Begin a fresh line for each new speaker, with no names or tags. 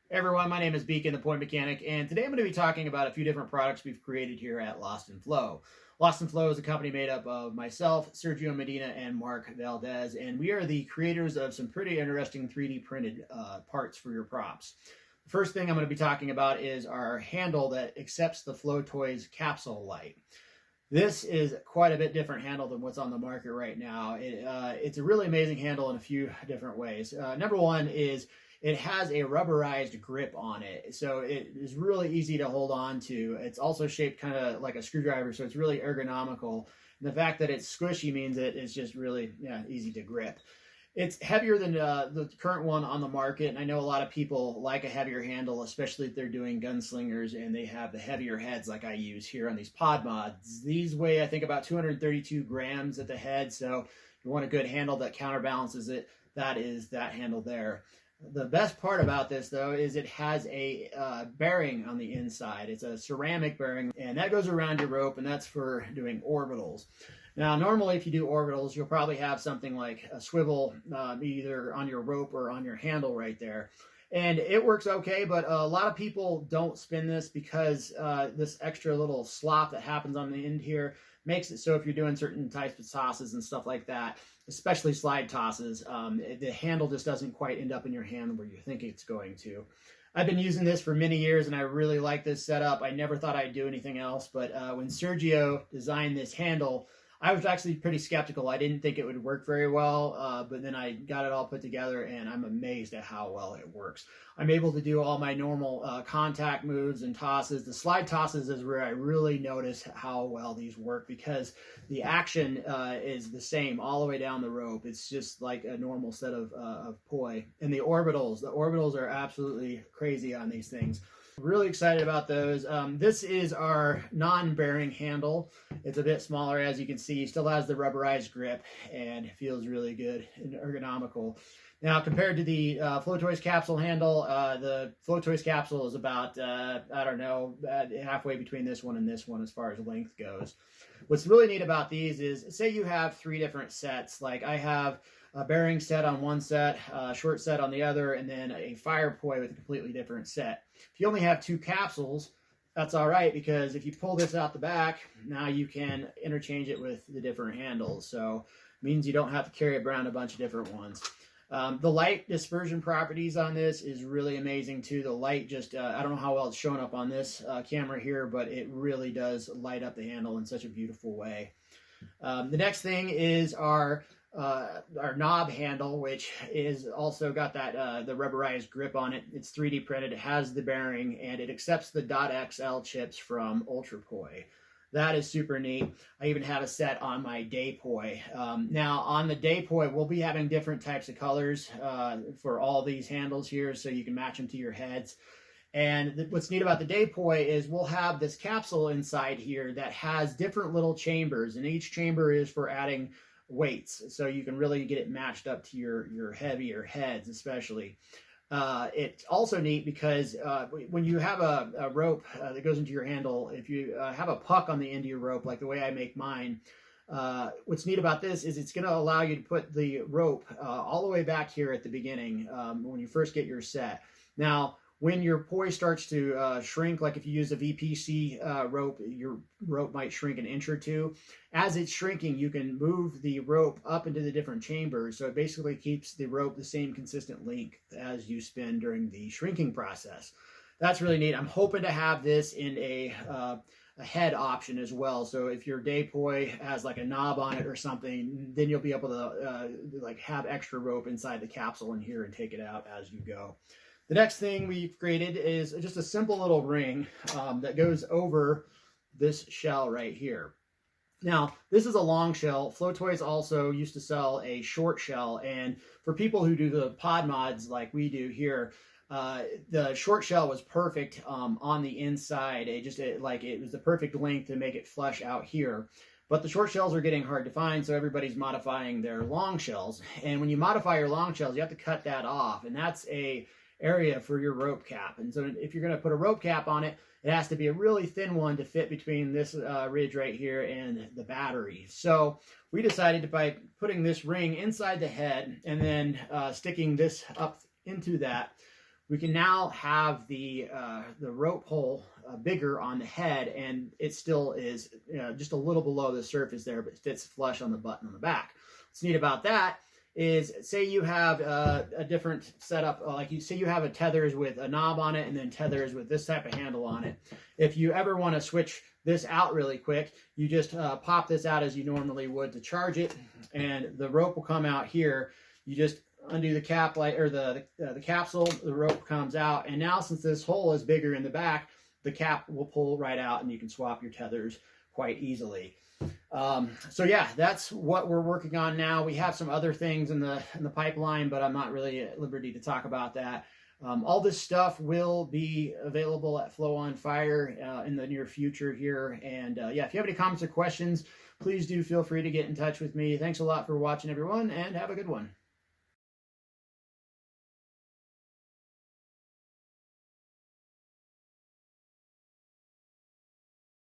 Hey everyone, my name is Beacon, the Point Mechanic, and today I'm going to be talking about a few different products we've created here at Lost in Flow. Lost in Flow is a company made up of myself, Sergio Medina, and Mark Valdez, and we are the creators of some pretty interesting 3D printed parts for your props. The first thing I'm going to be talking about is our handle that accepts the Flow Toys capsule light. This is quite a bit different handle than what's on the market right now. It's a really amazing handle in a few different ways. Number one is it has a rubberized grip on it, so it is really easy to hold on to. It's also shaped kind of like a screwdriver, so it's really ergonomical. And the fact that it's squishy means that it's just really easy to grip. It's heavier than the current one on the market, and I know a lot of people like a heavier handle, especially if they're doing gunslingers and they have the heavier heads like I use here on these pod mods. These weigh, I think, about 232 grams at the head, so if you want a good handle that counterbalances it, that is that handle there. The best part about this, though, is it has a bearing on the inside. It's a ceramic bearing, and that goes around your rope, and that's for doing orbitals. Now, normally, if you do orbitals, you'll probably have something like a swivel either on your rope or on your handle right there. And it works okay, but a lot of people don't spin this because this extra little slop that happens on the end here makes it so if you're doing certain types of tosses and stuff like that, especially slide tosses, the handle just doesn't quite end up in your hand where you think it's going to. I've been using this for many years and I really like this setup. I never thought I'd do anything else, but when Sergio designed this handle, I was actually pretty skeptical. I didn't think it would work very well, but then I got it all put together and I'm amazed at how well it works. I'm able to do all my normal contact moves and tosses. The slide tosses is where I really notice how well these work because the action is the same all the way down the rope. It's just like a normal set of poi. And the orbitals are absolutely crazy on these things. Really excited about those. This is our non-bearing handle. It's a bit smaller, as you can see. Still has the rubberized grip and feels really good and ergonomical. Now, compared to the Flow Toys capsule handle, the Flow Toys capsule is about, I don't know, halfway between this one and this one as far as length goes. What's really neat about these is, say you have 3 different sets. Like I have a bearing set on one set, a short set on the other, and then a fire poi with a completely different set. If you only have 2 capsules, that's all right, because if you pull this out the back, now you can interchange it with the different handles. So it means you don't have to carry around a bunch of different ones. The light dispersion properties on this is really amazing too. The light just, I don't know how well it's showing up on this camera here, but it really does light up the handle in such a beautiful way. The next thing is our knob handle, which is also got that the rubberized grip on it. It's 3D printed, it has the bearing, and it accepts the .XL chips from UltraPoi. That is super neat. I even have a set on my Day-Poi. Now, on the Day-Poi, we'll be having different types of colors for all these handles here, so you can match them to your heads. And what's neat about the Day-Poi is we'll have this capsule inside here that has different little chambers, and each chamber is for adding weights, so you can really get it matched up to your heavier heads especially. It's also neat because when you have a rope that goes into your handle, if you have a puck on the end of your rope like the way I make mine, what's neat about this is it's going to allow you to put the rope all the way back here at the beginning when you first get your set. Now, when your poi starts to shrink, like if you use a VPC rope, your rope might shrink an inch or two. As it's shrinking, you can move the rope up into the different chambers, so it basically keeps the rope the same consistent length as you spin during the shrinking process. That's really neat. I'm hoping to have this in a head option as well. So if your Day-Poi has like a knob on it or something, then you'll be able to like have extra rope inside the capsule in here and take it out as you go. The next thing we've created is just a simple little ring that goes over this shell right here. Now, this is a long shell. Flow Toys also used to sell a short shell, and for people who do the pod mods like we do here, the short shell was perfect on the inside. It was the perfect length to make it flush out here. But the short shells are getting hard to find, so everybody's modifying their long shells. And when you modify your long shells, you have to cut that off, and that's a area for your rope cap. And so if you're going to put a rope cap on it, it has to be a really thin one to fit between this ridge right here and the battery. So we decided by putting this ring inside the head and then sticking this up into that, we can now have the rope hole bigger on the head, and it still is just a little below the surface there, but fits flush on the button on the back. What's neat about that is, say you have a different setup, like you say you have a tethers with a knob on it and then tethers with this type of handle on it. If you ever want to switch this out really quick, you just pop this out as you normally would to charge it, and the rope will come out here. You just undo the cap light or the capsule, the rope comes out, and now since this hole is bigger in the back, the cap will pull right out and you can swap your tethers quite easily. So yeah, that's what we're working on now. We have some other things in the pipeline, but I'm not really at liberty to talk about that. All this stuff will be available at Flow on Fire in the near future here. And yeah, if you have any comments or questions, please do feel free to get in touch with me. Thanks a lot for watching, everyone, and have a good one.